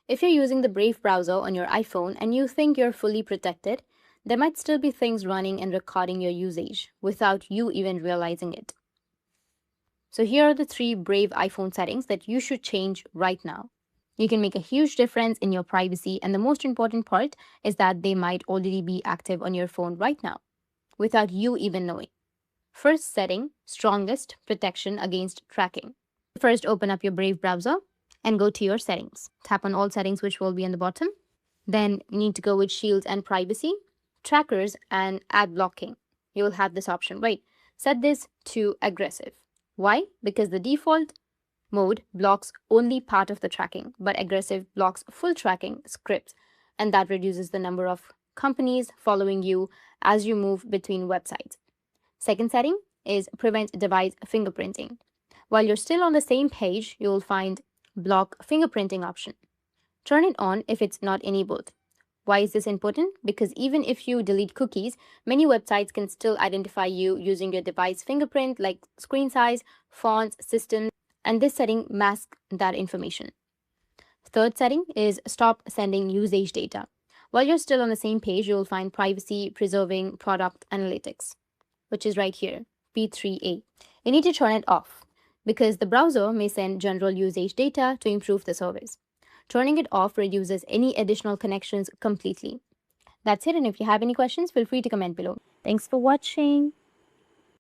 If you're using the Brave browser on your iPhone and you think you're fully protected, there might still be things running and recording your usage without you even realizing it. So here are the 3 Brave iPhone settings that you should change right now. You can make a huge difference in your privacy, and the most important part is that they might already be active on your phone right now without you even knowing. First setting, strongest protection against tracking. First, open up your Brave browser and go to your settings. Tap on all settings, which will be on the bottom. Then you need to go with shields and privacy, trackers, and ad blocking. You will have this option. Wait, set this to aggressive. Why? Because the default mode blocks only part of the tracking, but aggressive blocks full tracking scripts, and that reduces the number of companies following you as you move between websites. Second setting is prevent device fingerprinting. While you're still on the same page, you'll find block fingerprinting option. Turn it on if it's not enabled. Why is this important? Because even if you delete cookies, many websites can still identify you using your device fingerprint like screen size, fonts, systems, and this setting masks that information. Third setting is stop sending usage data. While you're still on the same page, you'll find privacy preserving product analytics, which is right here, P3A. You need to turn it off because the browser may send general usage data to improve the service. Turning it off reduces any additional connections completely. That's it, and if you have any questions, feel free to comment below. Thanks for watching.